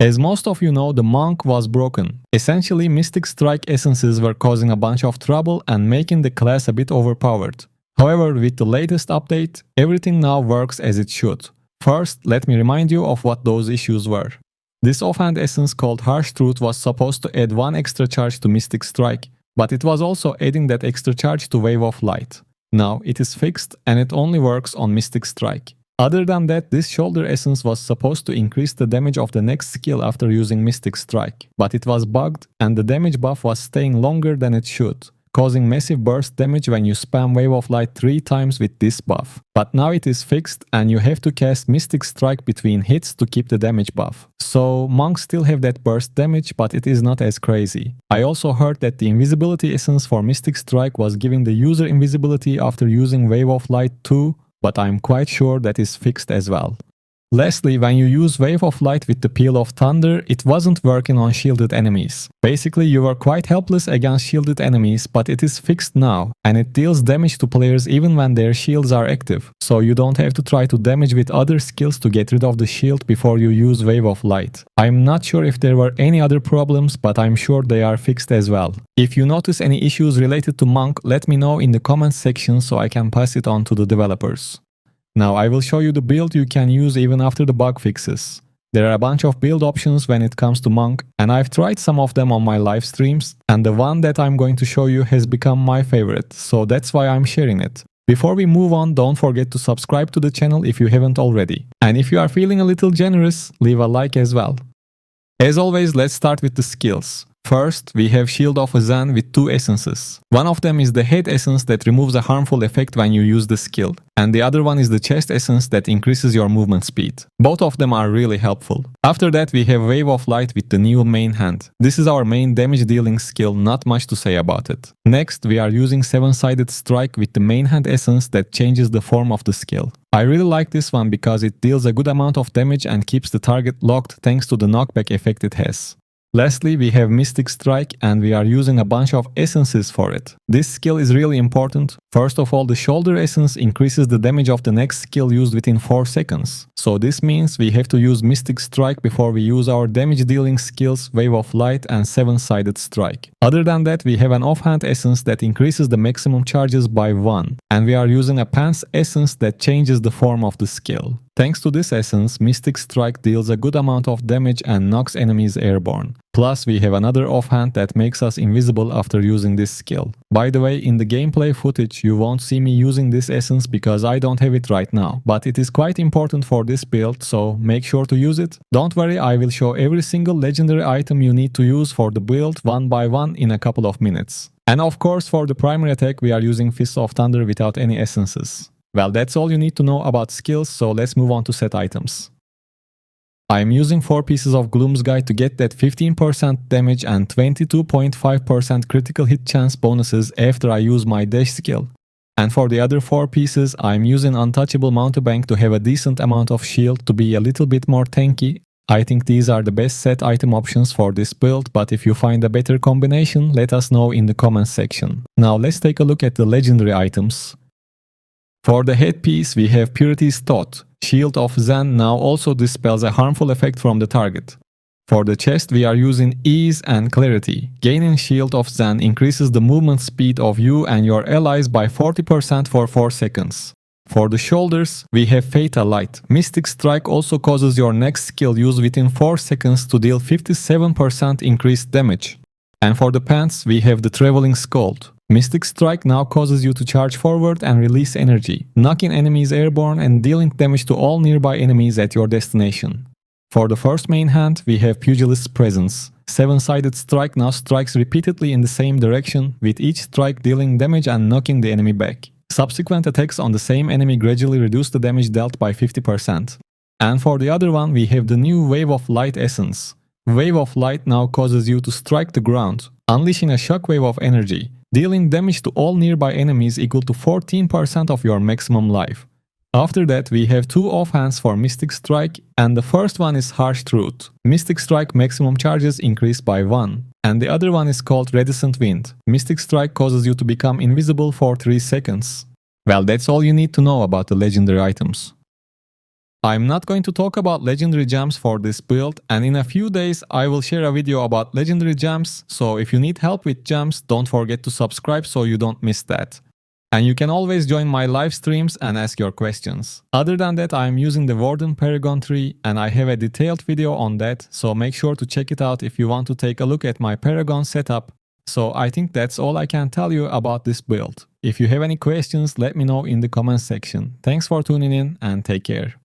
As most of you know, the monk was broken. Essentially, Mystic Strike essences were causing a bunch of trouble and making the class a bit overpowered. However, with the latest update, everything now works as it should. First, let me remind you of what those issues were. This offhand essence called Harsh Truth was supposed to add one extra charge to Mystic Strike, but it was also adding that extra charge to Wave of Light. Now it is fixed and it only works on Mystic Strike. Other than that, this shoulder essence was supposed to increase the damage of the next skill after using Mystic Strike, but it was bugged and the damage buff was staying longer than it should, causing massive burst damage when you spam Wave of Light 3 times with this buff. But now it is fixed and you have to cast Mystic Strike between hits to keep the damage buff. So monks still have that burst damage, but it is not as crazy. I also heard that the invisibility essence for Mystic Strike was giving the user invisibility after using Wave of Light 2, but I'm quite sure that is fixed as well. Lastly, when you use Wave of Light with the Peal of Thunder, it wasn't working on shielded enemies. Basically, you were quite helpless against shielded enemies, but it is fixed now, and it deals damage to players even when their shields are active, so you don't have to try to damage with other skills to get rid of the shield before you use Wave of Light. I'm not sure if there were any other problems, but I'm sure they are fixed as well. If you notice any issues related to Monk, let me know in the comments section so I can pass it on to the developers. Now I will show you the build you can use even after the bug fixes. There are a bunch of build options when it comes to Monk, and I've tried some of them on my live streams, and the one that I'm going to show you has become my favorite, so that's why I'm sharing it. Before we move on, don't forget to subscribe to the channel if you haven't already. And if you are feeling a little generous, leave a like as well. As always, let's start with the skills. First, we have Shield of Zen with 2 essences. One of them is the head essence that removes a harmful effect when you use the skill, and the other one is the chest essence that increases your movement speed. Both of them are really helpful. After that, we have Wave of Light with the new main hand. This is our main damage dealing skill, not much to say about it. Next, we are using 7-sided strike with the main hand essence that changes the form of the skill. I really like this one because it deals a good amount of damage and keeps the target locked thanks to the knockback effect it has. Lastly, we have Mystic Strike and we are using a bunch of essences for it. This skill is really important. First of all, the shoulder essence increases the damage of the next skill used within 4 seconds. So this means we have to use Mystic Strike before we use our damage dealing skills Wave of Light and 7-sided strike. Other than that, we have an offhand essence that increases the maximum charges by 1. And we are using a pants essence that changes the form of the skill. Thanks to this essence, Mystic Strike deals a good amount of damage and knocks enemies airborne. Plus, we have another offhand that makes us invisible after using this skill. By the way, in the gameplay footage, you won't see me using this essence because I don't have it right now, but it is quite important for this build, so make sure to use it. Don't worry, I will show every single legendary item you need to use for the build one by one in a couple of minutes. And of course, for the primary attack, we are using Fist of Thunder without any essences. Well, that's all you need to know about skills, so let's move on to set items. I am using 4 pieces of Gloom's Guide to get that 15% damage and 22.5% critical hit chance bonuses after I use my dash skill. And for the other 4 pieces, I am using Untouchable Mountebank to have a decent amount of shield to be a little bit more tanky. I think these are the best set item options for this build, but if you find a better combination, let us know in the comments section. Now let's take a look at the legendary items. For the headpiece, we have Purity's Thought. Shield of Zen now also dispels a harmful effect from the target. For the chest, we are using Ease and Clarity. Gaining Shield of Zen increases the movement speed of you and your allies by 40% for 4 seconds. For the shoulders, we have Fatal Light. Mystic Strike also causes your next skill used within 4 seconds to deal 57% increased damage. And for the pants, we have the Traveling Scold. Mystic Strike now causes you to charge forward and release energy, knocking enemies airborne and dealing damage to all nearby enemies at your destination. For the first main hand, we have Pugilist's Presence. 7-sided strike now strikes repeatedly in the same direction, with each strike dealing damage and knocking the enemy back. Subsequent attacks on the same enemy gradually reduce the damage dealt by 50%. And for the other one, we have the new Wave of Light essence. Wave of Light now causes you to strike the ground, unleashing a shockwave of energy, dealing damage to all nearby enemies equal to 14% of your maximum life. After that, we have 2 offhands for Mystic Strike, and the first one is Harsh Truth. Mystic Strike maximum charges increase by 1, and the other one is called Reticent Wind. Mystic Strike causes you to become invisible for 3 seconds. Well, that's all you need to know about the legendary items. I'm not going to talk about legendary gems for this build, and in a few days I will share a video about legendary gems, so if you need help with gems, don't forget to subscribe so you don't miss that. And you can always join my live streams and ask your questions. Other than that, I am using the Warden Paragon tree and I have a detailed video on that, so make sure to check it out if you want to take a look at my Paragon setup. So I think that's all I can tell you about this build. If you have any questions, let me know in the comments section. Thanks for tuning in and take care.